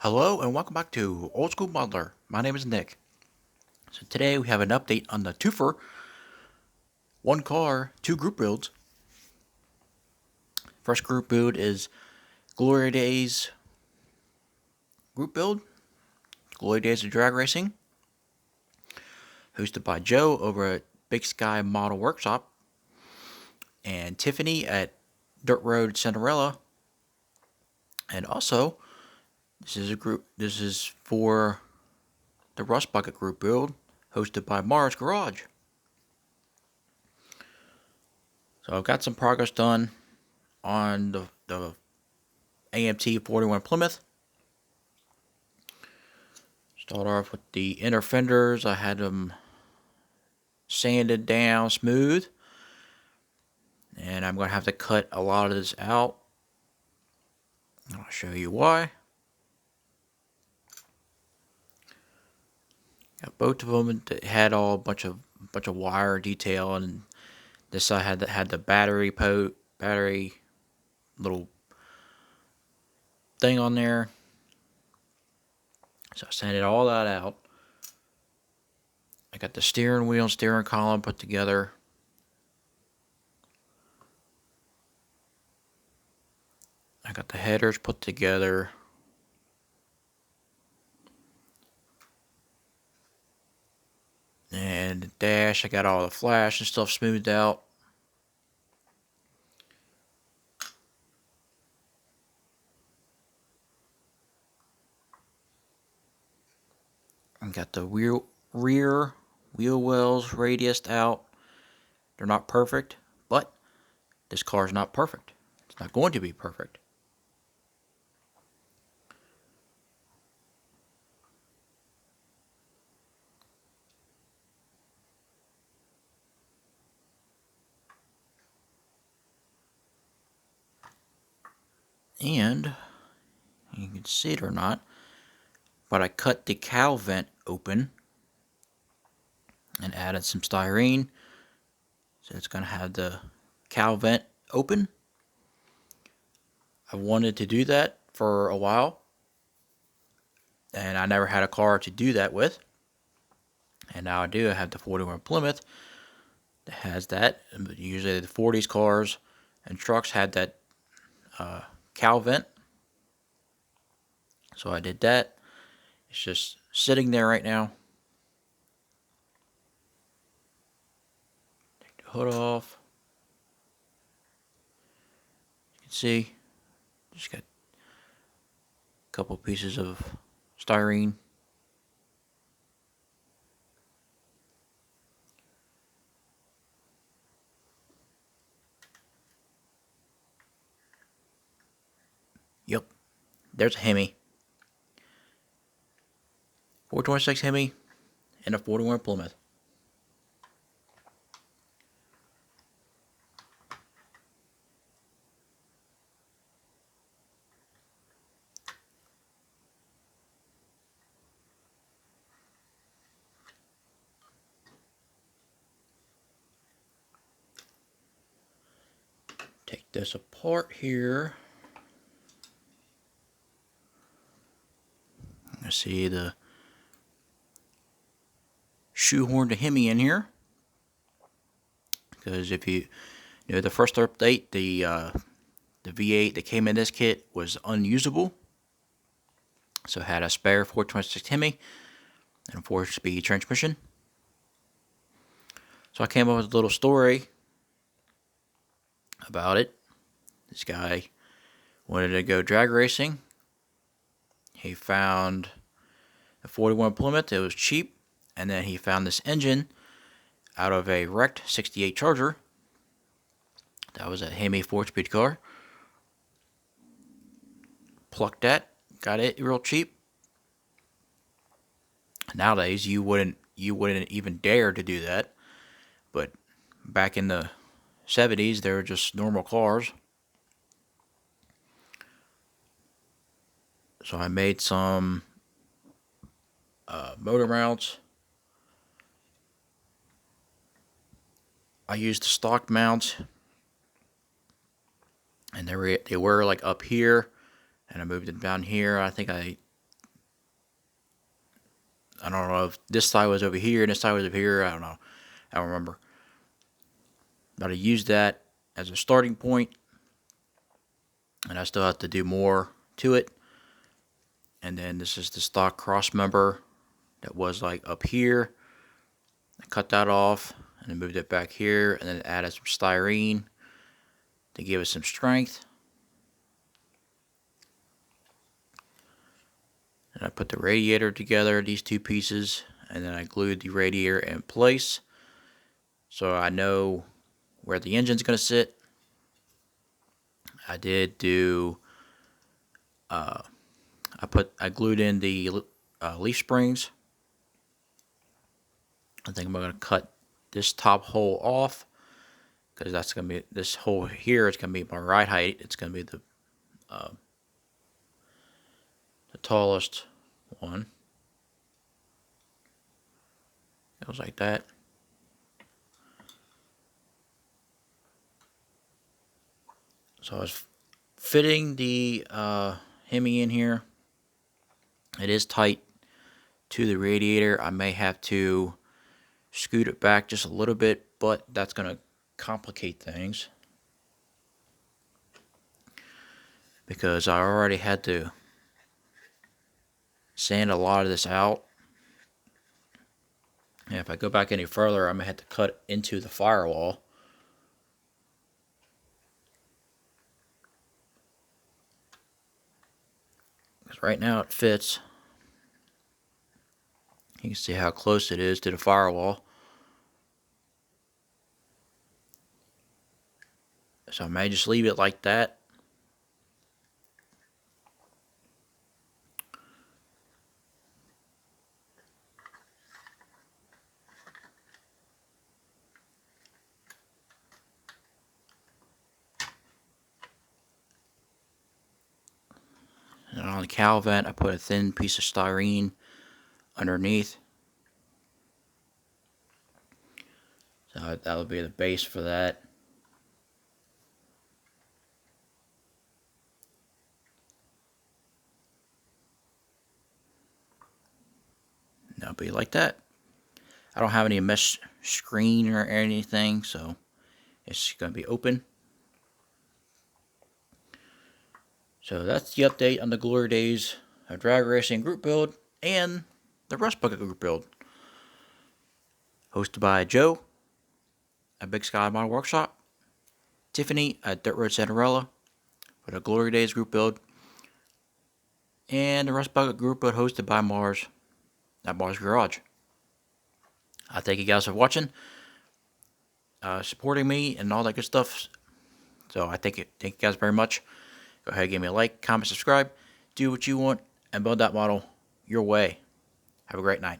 Hello and welcome back to Old School Modeler. My name is Nick. So today we have an update on the Twofer one car, two group builds. First group build is Glory Days group build. Glory Days of Drag Racing. Hosted by Joe over at Big Sky Model Workshop. And Tiffany at Dirt Road Cinderella. And also, this is for the Rust Bucket group build, hosted by Mars Garage. So I've got some progress done on the AMT 41 Plymouth. Start off with the inner fenders. I had them sanded down smooth, and I'm going to have to cut a lot of this out. I'll show you why. Got both of them that had all a bunch of wire detail, and this side had the battery little thing on there. So I sanded all that out. I got the steering wheel and steering column put together. I got the headers put together. And the dash, I got all the flash and stuff smoothed out. I got the rear wheel wells radiused out. They're not perfect, but this car is not perfect. It's not going to be perfect. And you can see it or not, but I cut the cowl vent open and added some styrene. So it's going to have the cowl vent open. I wanted to do that for a while, and I never had a car to do that with. And now I do. I have the 41 Plymouth that has that. But usually the 40s cars and trucks had that cowl vent. So I did that. It's just sitting there right now. Take the hood off. You can see, just got a couple pieces of styrene. Yep, there's a Hemi. 426 Hemi and a 41 Plymouth. Take this apart here. I see the shoehorn the Hemi in here, because if you know the first update, the V8 that came in this kit was unusable, so it had a spare 426 Hemi and a 4-speed transmission. So I came up with a little story about it. This guy wanted to go drag racing. He found a 41 Plymouth. It was cheap, and then he found this engine out of a wrecked 68 Charger. That was a Hemi 4-speed car. Plucked that, got it real cheap. Nowadays you wouldn't even dare to do that, but back in the 70s they were just normal cars. So I made some motor mounts. I used the stock mounts, and they were like up here, and I moved them down here. I think I I don't know if this side was over here and this side was over here. I don't know. I don't remember. But I used that as a starting point, and I still have to do more to it. And then this is the stock cross member that was like up here. I cut that off and then moved it back here, and then added some styrene to give it some strength. And I put the radiator together, these two pieces, and then I glued the radiator in place so I know where the engine's going to sit. I did do, I glued in the leaf springs. I think I'm going to cut this top hole off, because that's going to be, this hole here is going to be my ride height. It's going to be the tallest one. Goes like that. So I was fitting the Hemi in here. It is tight to the radiator. I may have to scoot it back just a little bit, but that's going to complicate things, because I already had to sand a lot of this out. And if I go back any further, I may have to cut into the firewall. Because right now it fits. You can see how close it is to the firewall. So I may just leave it like that. And on the cowl vent, I put a thin piece of styrene underneath. So that will be the base for that. And that'll be like that. I don't have any mesh screen or anything, so it's going to be open. So that's the update on the glory days of drag racing group build and the Rust Bucket group build. Hosted by Joe at Big Sky Model Workshop, Tiffany at Dirt Road Cinderella for the glory days group build, and the Rust Bucket group build hosted by Mars at Mars Garage. I thank you guys for watching, supporting me, and all that good stuff. So I thank you guys very much. Go ahead and give me a like, comment, subscribe, do what you want, and build that model your way. Have a great night.